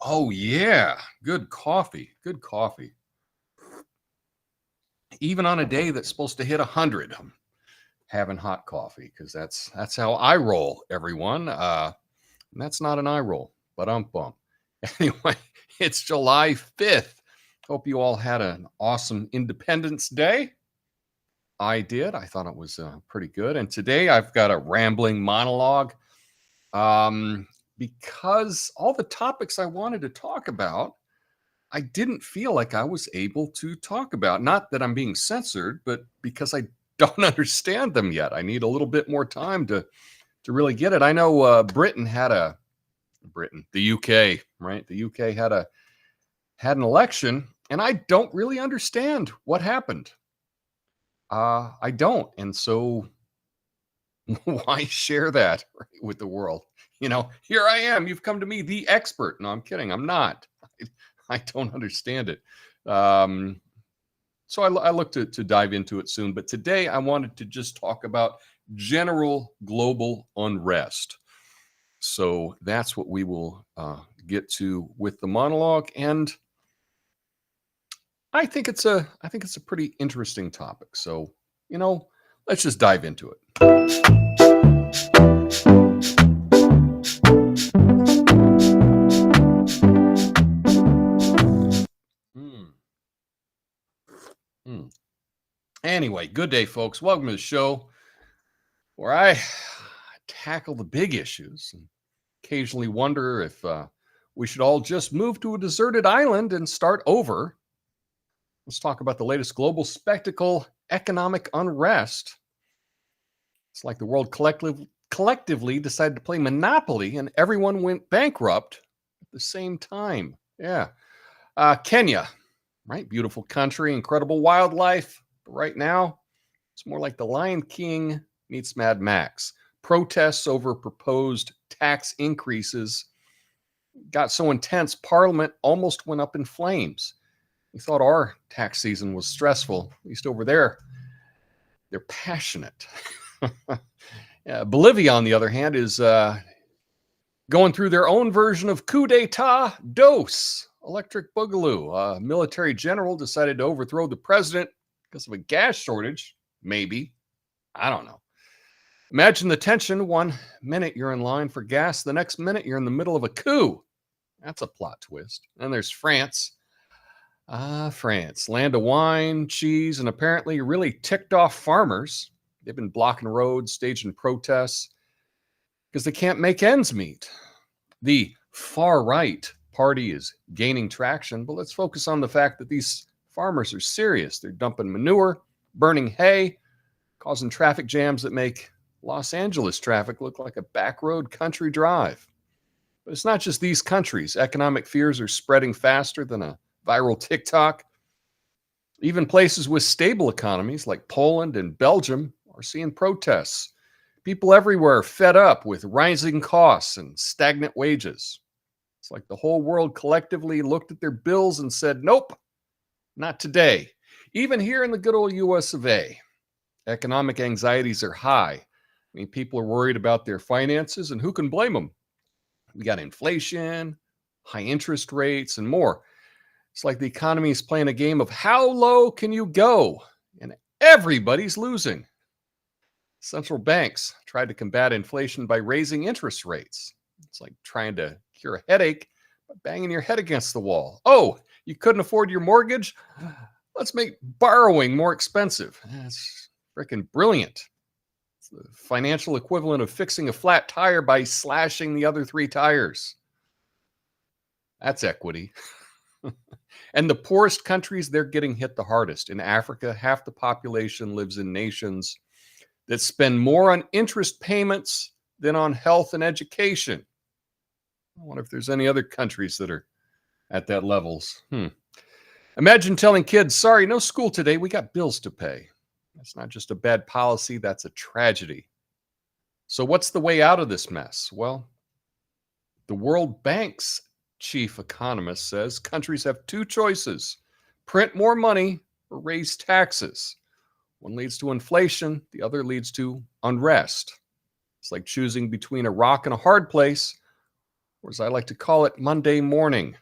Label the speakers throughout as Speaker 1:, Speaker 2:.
Speaker 1: Oh yeah, good coffee. Good coffee. Even on a day that's supposed to hit 100, I'm having hot coffee because that's how I roll, everyone. And that's not an eye roll, but I'm bummed. Anyway, it's July 5th. Hope you all had an awesome Independence Day. I did. I thought it was pretty good. And today I've got a rambling monologue because all the topics I wanted to talk about, I didn't feel like I was able to talk about. Not that I'm being censored, but because I don't understand them yet. I need a little bit more time to really get it. I know the UK, right? The UK had an election, and I don't really understand what happened. I don't, and so why share that with the world? Here I am. You've come to me, the expert. No, I'm kidding. I'm not. I don't understand it. So I look to dive into it soon. But today I wanted to just talk about general global unrest. So that's what we will get to with the monologue, and I think it's a pretty interesting topic. So let's just dive into it. Anyway, good day, folks. Welcome to the show where I tackle the big issues and occasionally wonder if we should all just move to a deserted island and start over. Let's talk about the latest global spectacle, economic unrest. It's like the world collectively decided to play Monopoly and everyone went bankrupt at the same time. Yeah. Kenya, right? Beautiful country, incredible wildlife. But right now, it's more like the Lion King meets Mad Max. Protests over proposed tax increases got so intense, Parliament almost went up in flames. We thought our tax season was stressful, at least over there. They're passionate. Bolivia, on the other hand, is going through their own version of coup d'etat dos, electric boogaloo. A military general decided to overthrow the president because of a gas shortage, maybe. I don't know. Imagine the tension. 1 minute you're in line for gas, the next minute you're in the middle of a coup. That's a plot twist. And there's France. France, land of wine, cheese, and apparently really ticked off farmers. They've been blocking roads, staging protests because they can't make ends meet. The far right party is gaining traction, but let's focus on the fact that these farmers are serious. They're dumping manure, burning hay, causing traffic jams that make Los Angeles traffic look like a back road country drive. But it's not just these countries. Economic fears are spreading faster than a viral TikTok. Even places with stable economies like Poland and Belgium are seeing protests. People everywhere are fed up with rising costs and stagnant wages. It's like the whole world collectively looked at their bills and said, nope, not today. Even here in the good old US of A, economic anxieties are high. I mean, people are worried about their finances, and who can blame them? We got inflation, high interest rates, and more. It's like the economy is playing a game of how low can you go? And everybody's losing. Central banks tried to combat inflation by raising interest rates. It's like trying to cure a headache by banging your head against the wall. Oh, you couldn't afford your mortgage? Let's make borrowing more expensive. That's freaking brilliant. It's the financial equivalent of fixing a flat tire by slashing the other 3 tires. That's equity. And the poorest countries, they're getting hit the hardest. In Africa, half the population lives in nations that spend more on interest payments than on health and education. I wonder if there's any other countries that are at that levels. Imagine telling kids, sorry, no school today. We got bills to pay. That's not just a bad policy. That's a tragedy. So what's the way out of this mess? Well, the World Bank's chief economist, says countries have two choices: print more money or raise taxes. One leads to inflation, the other leads to unrest. It's like choosing between a rock and a hard place, or as I like to call it, Monday morning.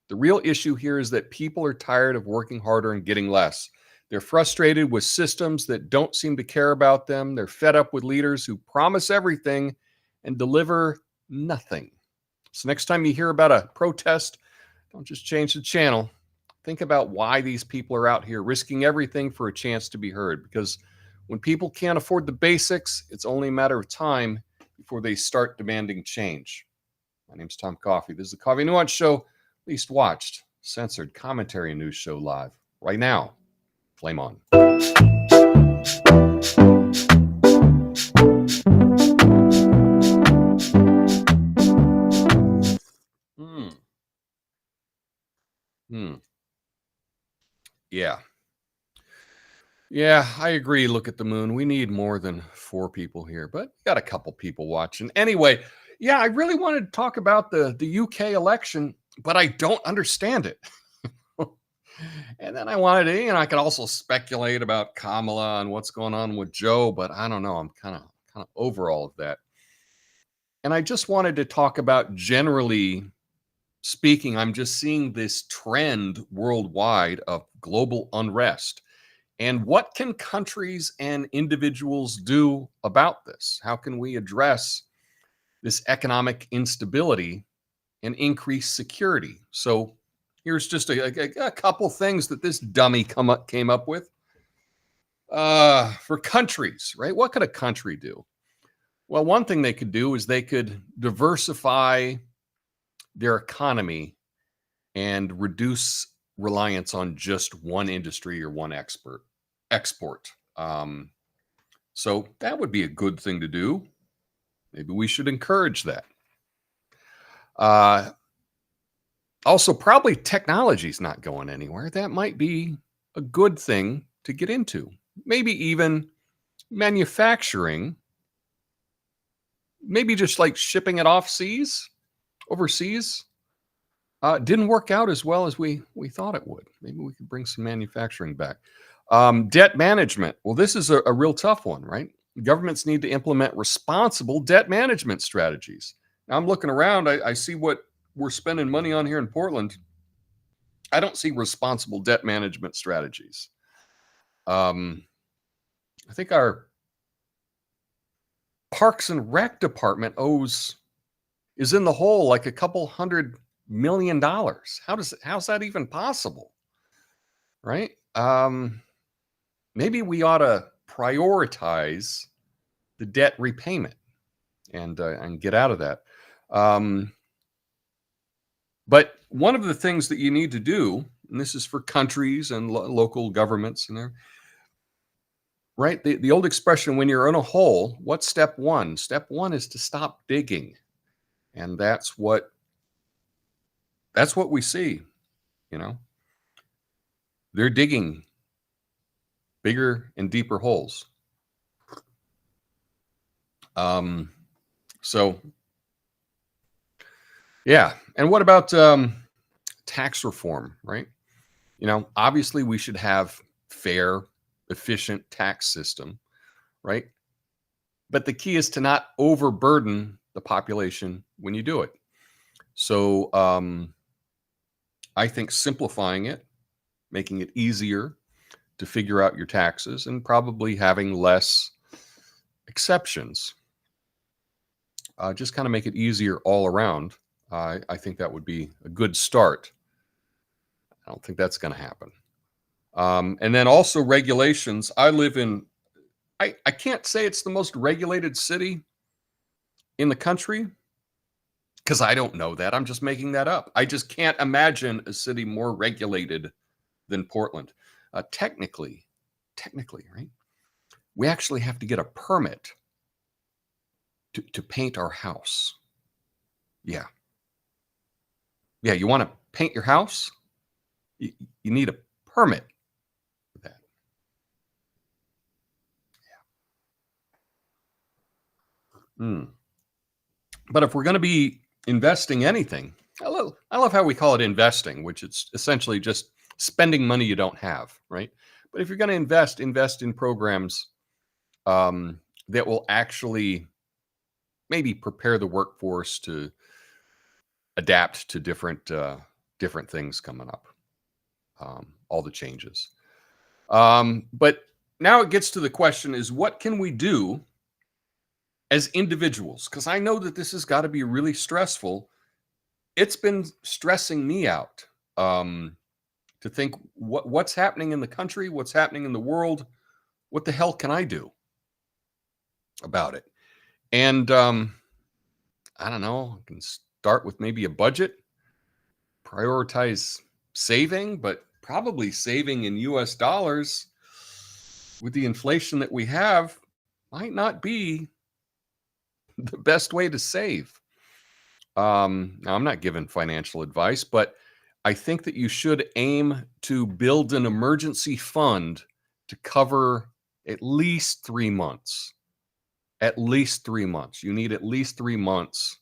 Speaker 1: The real issue here is that people are tired of working harder and getting less. They're frustrated with systems that don't seem to care about them. They're fed up with leaders who promise everything and deliver nothing. So next time you hear about a protest, don't just change the channel. Think about why these people are out here risking everything for a chance to be heard. Because when people can't afford the basics, it's only a matter of time before they start demanding change. My name's Tom Coffey. This is the Coffey Nuance Show, least watched, censored commentary news show live right now. Flame on. Yeah. Yeah, I agree. Look at the moon. We need more than 4 people here, but got a couple people watching. Anyway, yeah, I really wanted to talk about the UK election, but I don't understand it. And then I wanted to, I could also speculate about Kamala and what's going on with Joe, but I don't know. I'm kind of over all of that. And I just wanted to talk about, generally speaking, I'm just seeing this trend worldwide of global unrest. And what can countries and individuals do about this? How can we address this economic instability and increase security? So here's just a couple things that this dummy came up with. For countries, right? What could a country do? Well, one thing they could do is they could diversify their economy and reduce reliance on just one industry or one export. So that would be a good thing to do. Maybe we should encourage that. Also, probably technology's not going anywhere. That might be a good thing to get into. Maybe even manufacturing. Maybe just like shipping it overseas. Didn't work out as well as we thought it would. Maybe we could bring some manufacturing back. Debt management. Well, this is a real tough one, right? Governments need to implement responsible debt management strategies. Now, I'm looking around. I see what we're spending money on here in Portland. I don't see responsible debt management strategies. I think our Parks and Rec department is in the hole like a couple $100 million. How's that even possible? Right? Maybe we ought to prioritize the debt repayment and get out of that. But one of the things that you need to do, and this is for countries and local governments, right? The old expression, when you're in a hole, what's step one? Step one is to stop digging. And that's what we see, They're digging bigger and deeper holes. So, yeah. And what about tax reform, right? Obviously we should have fair, efficient tax system, right? But the key is to not overburden the population when you do it. So I think simplifying it, making it easier to figure out your taxes, and probably having less exceptions. Just kind of make it easier all around. I think that would be a good start. I don't think that's going to happen. And then also regulations. I can't say it's the most regulated city in the country, because I don't know that. I'm just making that up. I just can't imagine a city more regulated than Portland. Technically, right? We actually have to get a permit to paint our house. Yeah. Yeah, you want to paint your house? You need a permit for that. Yeah. But if we're going to be investing anything, I love how we call it investing, which it's essentially just spending money you don't have, right? But if you're going to invest in programs that will actually maybe prepare the workforce to adapt to different things coming up, all the changes. But now it gets to the question: is what can we do as individuals? Because I know that this has got to be really stressful. It's been stressing me out. To think what's happening in the country, what's happening in the world, what the hell can I do about it? And I don't know, I can start with maybe a budget, prioritize saving, but probably saving in US dollars with the inflation that we have might not be the best way to save. Now, I'm not giving financial advice, but I think that you should aim to build an emergency fund to cover at least 3 months. At least 3 months. You need at least 3 months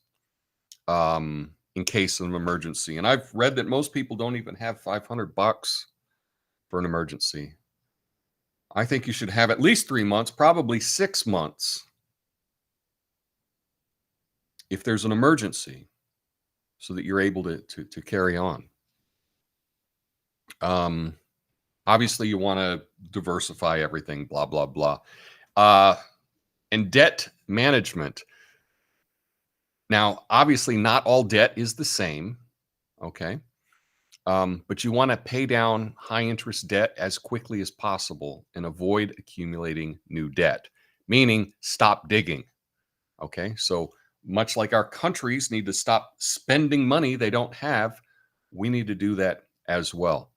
Speaker 1: in case of an emergency. And I've read that most people don't even have $500 for an emergency. I think you should have at least 3 months, probably 6 months, if there's an emergency, so that you're able to carry on. Obviously, you want to diversify everything, blah, blah, blah. And debt management. Now, obviously, not all debt is the same, okay? But you want to pay down high interest debt as quickly as possible and avoid accumulating new debt, meaning stop digging, okay? So much like our countries need to stop spending money they don't have, we need to do that as well.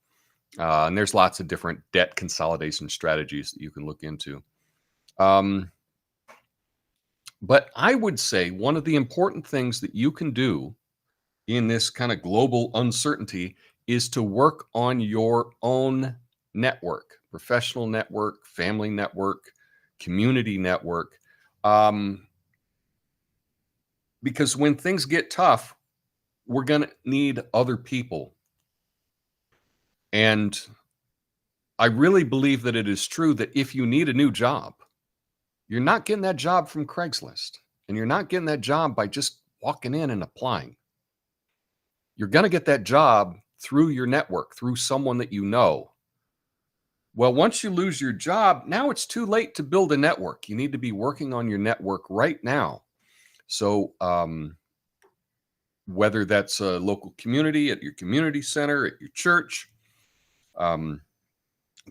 Speaker 1: And there's lots of different debt consolidation strategies that you can look into. But I would say one of the important things that you can do in this kind of global uncertainty is to work on your own network, professional network, family network, community network. Because when things get tough, we're going to need other people. And I really believe that it is true that if you need a new job, you're not getting that job from Craigslist, and you're not getting that job by just walking in and applying. You're going to get that job through your network, through someone that you know. Well, once you lose your job, now it's too late to build a network. You need to be working on your network right now. So whether that's a local community, at your community center, at your church,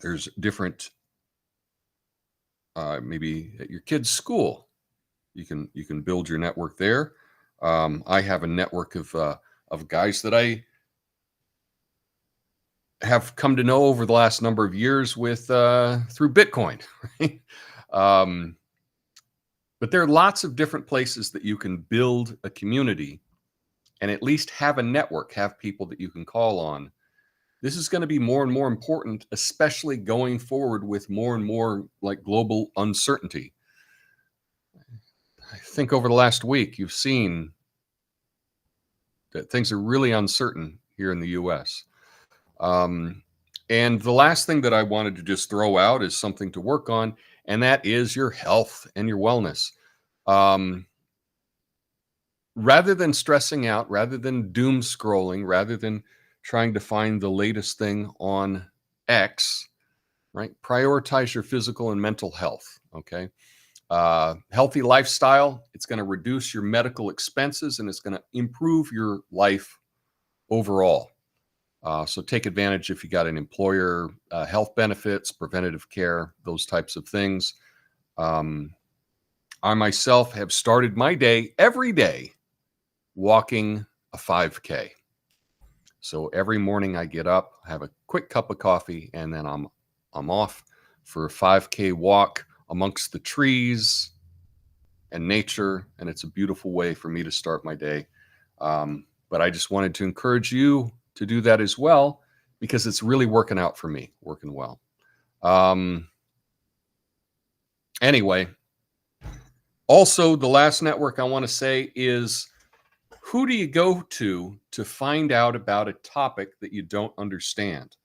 Speaker 1: there's different, maybe at your kid's school, you can build your network there. I have a network of guys that I have come to know over the last number of years with through Bitcoin. Right? But there are lots of different places that you can build a community and at least have a network, have people that you can call on. This is going to be more and more important, especially going forward with more and more like global uncertainty. I think over the last week, you've seen that things are really uncertain here in the US. And the last thing that I wanted to just throw out is something to work on, and that is your health and your wellness. Rather than stressing out, rather than doom scrolling, rather than trying to find the latest thing on X, right? Prioritize your physical and mental health, okay? Healthy lifestyle, it's going to reduce your medical expenses and it's going to improve your life overall. So take advantage if you got an employer, health benefits, preventative care, those types of things. I myself have started my day every day walking a 5K. So every morning I get up, have a quick cup of coffee, and then I'm off for a 5K walk amongst the trees and nature, and it's a beautiful way for me to start my day. But I just wanted to encourage you to do that as well, because it's really working out for me, working well. Anyway, also the last network I want to say is who do you go to find out about a topic that you don't understand?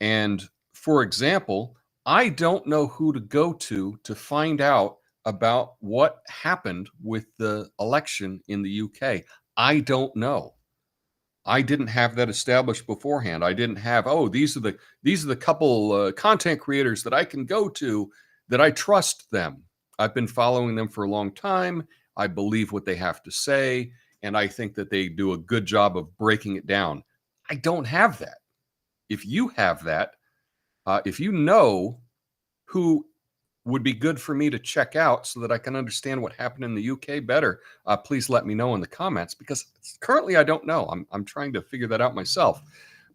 Speaker 1: And for example, I don't know who to go to find out about what happened with the election in the UK. I don't know. I didn't have that established beforehand. I didn't have, oh, these are the couple content creators that I can go to that I trust them. I've been following them for a long time. I believe what they have to say, and I think that they do a good job of breaking it down. I don't have that. If you have that, if you know who would be good for me to check out so that I can understand what happened in the UK better, please let me know in the comments, because currently I don't know. I'm trying to figure that out myself.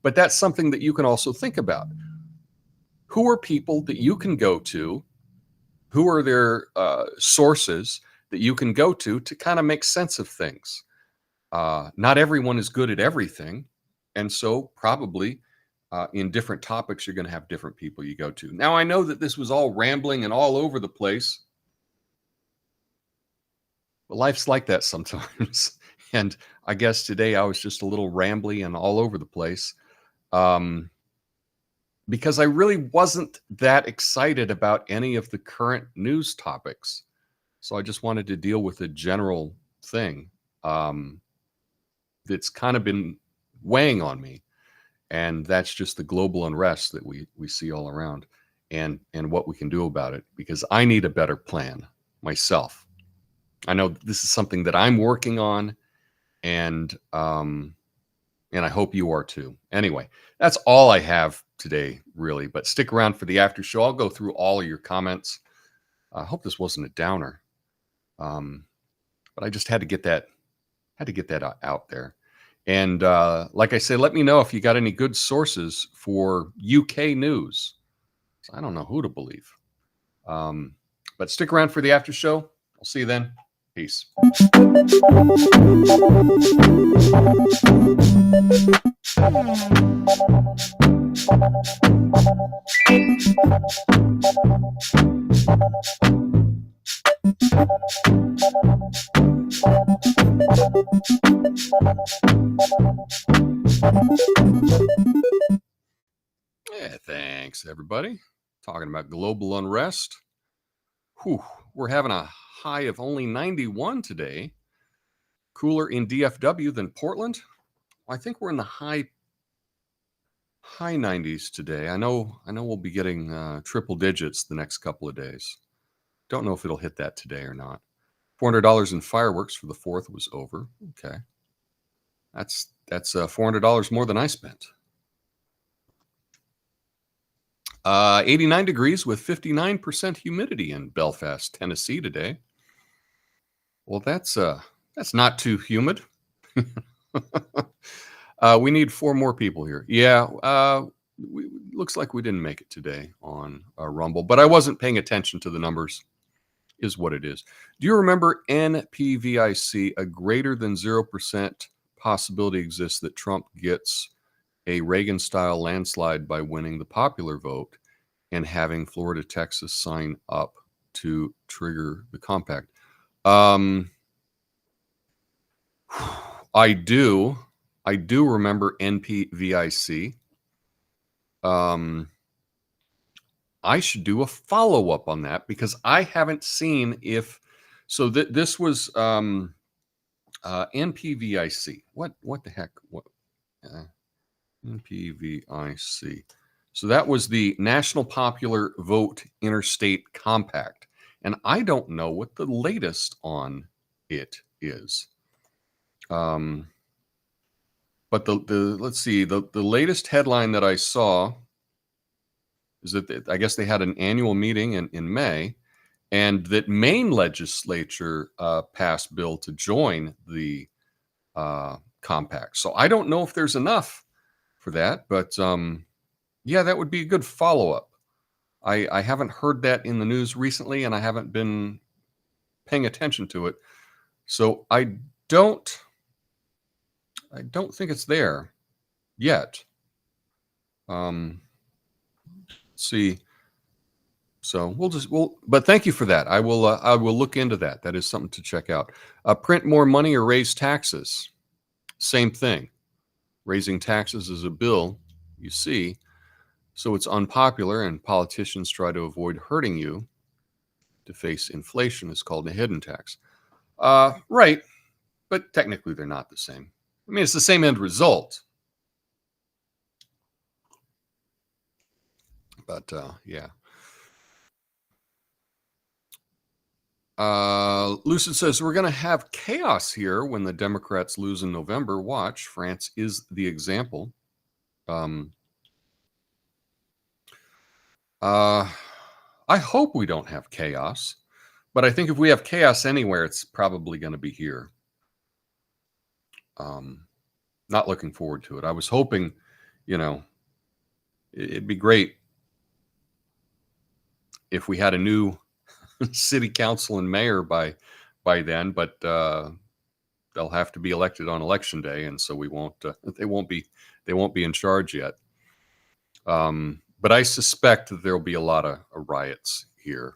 Speaker 1: But that's something that you can also think about. Who are people that you can go to? Who are their sources that you can go to kind of make sense of things? Not everyone is good at everything. And so probably in different topics, you're going to have different people you go to. Now, I know that this was all rambling and all over the place, but life's like that sometimes. And I guess today I was just a little rambly and all over the place because I really wasn't that excited about any of the current news topics. So I just wanted to deal with a general thing that's kind of been weighing on me. And that's just the global unrest that we see all around, and what we can do about it, because I need a better plan myself. I know this is something that I'm working on, and I hope you are too. Anyway, that's all I have today, really. But stick around for the after show. I'll go through all of your comments. I hope this wasn't a downer, but I just had to get that out there. And like I say, let me know if you got any good sources for UK news. I don't know who to believe. But stick around for the after show. I'll see you then. Peace. Yeah, thanks, everybody. Talking about global unrest. Whew, we're having a high of only 91 today. Cooler in DFW than Portland. I think we're in the high 90s today. I know we'll be getting triple digits the next couple of days. Don't know if it'll hit that today or not. $400 in fireworks for the 4th was over. Okay. That's $400 more than I spent. 89 degrees with 59% humidity in Belfast, Tennessee today. Well, that's not too humid. We need 4 more people here. Yeah, looks like we didn't make it today on Rumble, but I wasn't paying attention to the numbers, is what it is. Do you remember NPVIC? A greater than 0% possibility exists that Trump gets a Reagan-style landslide by winning the popular vote and having Florida, Texas sign up to trigger the compact. I do remember NPVIC. I should do a follow-up on that because I haven't seen if so. This was NPVIC. What the heck? What NPVIC? So that was the National Popular Vote Interstate Compact, and I don't know what the latest on it is. But let's see, the latest headline that I saw is that I guess they had an annual meeting in May, and that Maine legislature passed bill to join the compact. So I don't know if there's enough for that, but yeah, that would be a good follow-up. I haven't heard that in the news recently, and I haven't been paying attention to it. So I don't think it's there yet. Let's see. So but thank you for that. I will look into that. That is something to check out. Print more money or raise taxes. Same thing. Raising taxes is a bill, you see, so it's unpopular and politicians try to avoid hurting you to face inflation. It's called a hidden tax. Right, but technically they're not the same. I mean, it's the same end result. But yeah. Lucid says, we're going to have chaos here when the Democrats lose in November. Watch, France is the example. I hope we don't have chaos, but I think if we have chaos anywhere, it's probably going to be here. Not looking forward to it. I was hoping, it'd be great if we had a new city council and mayor by then, but they'll have to be elected on election day, and so we won't. They won't be in charge yet. But I suspect that there will be a lot of riots here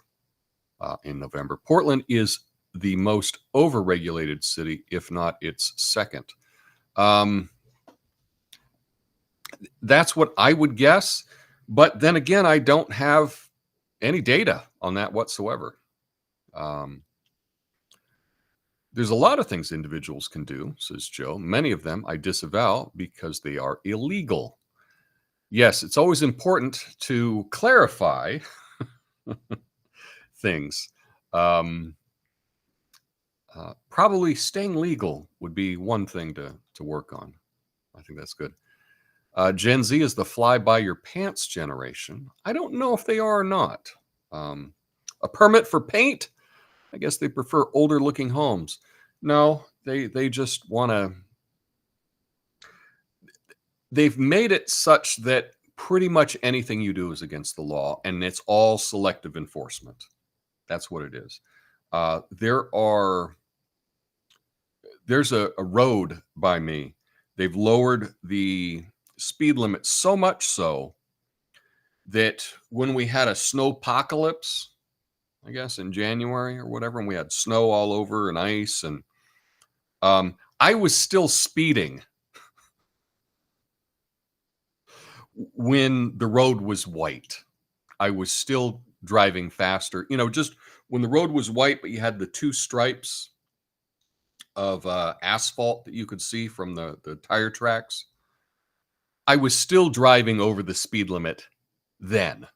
Speaker 1: in November. Portland is the most overregulated city, if not its second. That's what I would guess. But then again, I don't have any data on that whatsoever. There's a lot of things individuals can do, says Joe. Many of them I disavow because they are illegal. Yes, it's always important to clarify things. Probably staying legal would be one thing to work on. I think that's good. Gen Z is the fly-by-your-pants generation. I don't know if they are or not. A permit for paint? I guess they prefer older-looking homes. No, they just want to... They've made it such that pretty much anything you do is against the law, and it's all selective enforcement. That's what it is. There's a road by me. They've lowered the speed limit so much so that when we had a snowpocalypse, I guess in January or whatever, and we had snow all over and ice, and I was still speeding when the road was white. I was still driving faster, just when the road was white, but you had the two stripes of asphalt that you could see from the tire tracks. I was still driving over the speed limit then.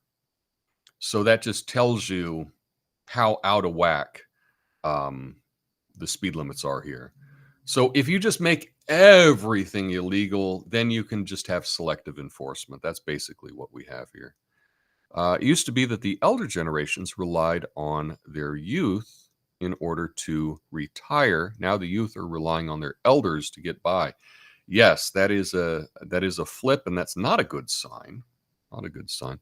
Speaker 1: So that just tells you how out of whack the speed limits are here. So if you just make everything illegal, then you can just have selective enforcement. That's basically what we have here. It used to be that the elder generations relied on their youth in order to retire. Now the youth are relying on their elders to get by. Yes, that is a flip, and that's not a good sign. Not a good sign.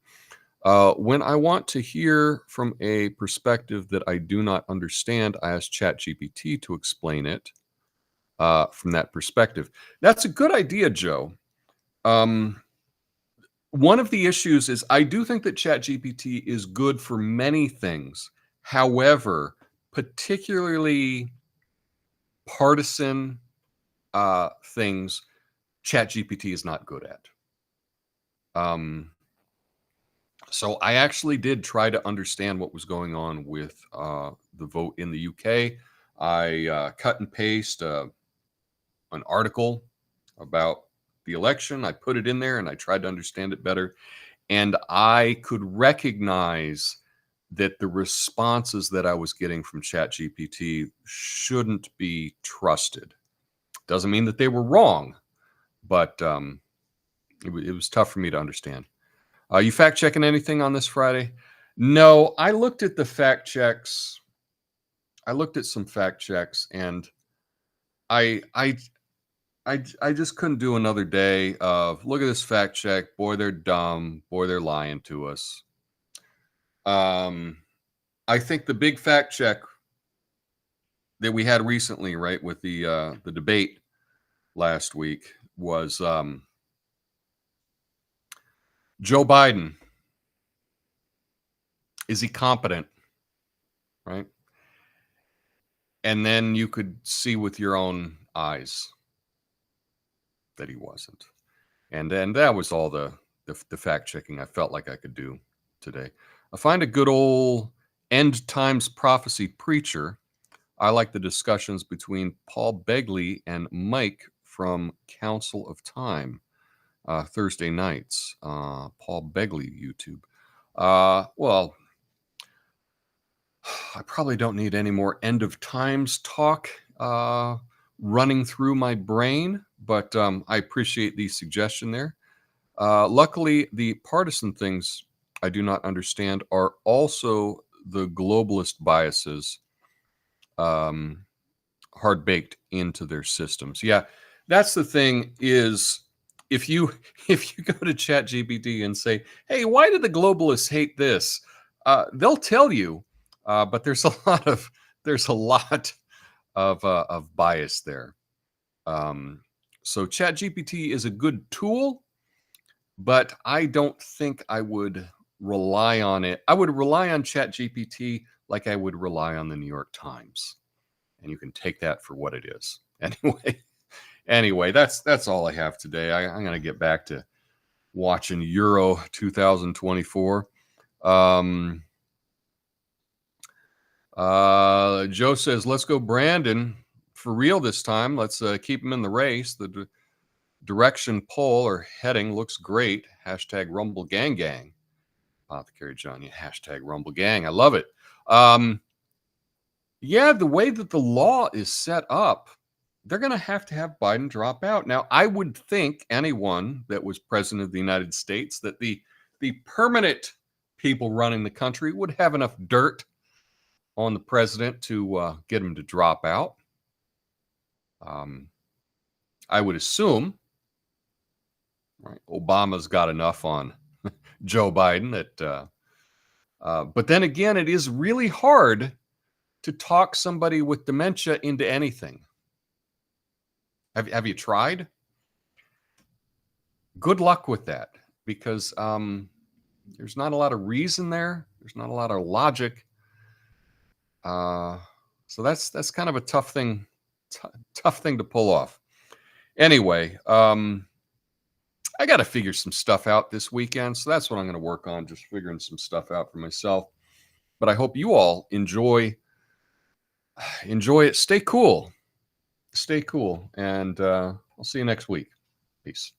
Speaker 1: When I want to hear from a perspective that I do not understand, I ask ChatGPT to explain it from that perspective. That's a good idea, Joe. One of the issues is I do think that ChatGPT is good for many things. However, particularly partisan things, ChatGPT is not good at. So I actually did try to understand what was going on with the vote in the UK. I cut and paste an article about the election. I put it in there and I tried to understand it better. And I could recognize that the responses that I was getting from ChatGPT shouldn't be trusted. Doesn't mean that they were wrong, but it was tough for me to understand. You fact checking anything on this Friday? No, I looked at the fact checks. I looked at some fact checks, and I just couldn't do another day of look at this fact check. Boy, they're dumb. Boy, they're lying to us. I think the big fact check that we had recently, right, with the debate last week was Joe Biden. Is he competent? Right? And then you could see with your own eyes that he wasn't. And then that was all the fact checking I felt like I could do today. I find a good old end times prophecy preacher. I like the discussions between Paul Begley and Mike from Council of Time, Thursday nights. Paul Begley, YouTube. Well, I probably don't need any more end of times talk running through my brain, but I appreciate the suggestion there. Luckily, the partisan things I do not understand are also the globalist biases hard baked into their systems. Yeah, that's the thing is if you go to ChatGPT and say, hey, why did the globalists hate this? They'll tell you, but there's a lot of bias there. So ChatGPT is a good tool, but I don't think I would rely on it. I would rely on ChatGPT like I would rely on the New York Times. And you can take that for what it is. Anyway, that's all I have today. I'm going to get back to watching Euro 2024. Joe says, let's go Brandon for real this time. Let's keep him in the race. The direction poll or heading looks great. Hashtag Rumble Gang Gang. Apothecary John, hashtag Rumble Gang. I love it. Yeah, the way that the law is set up, they're going to have Biden drop out. Now, I would think anyone that was president of the United States, that the permanent people running the country would have enough dirt on the president to get him to drop out. I would assume, right, Obama's got enough on Joe Biden that, but then again, it is really hard to talk somebody with dementia into anything. Have you tried? Good luck with that, because there's not a lot of reason there. There's not a lot of logic. So that's kind of a tough thing to pull off. Anyway, I got to figure some stuff out this weekend, so that's what I'm going to work on, just figuring some stuff out for myself. But I hope you all enjoy it. Stay cool, and I'll see you next week. Peace.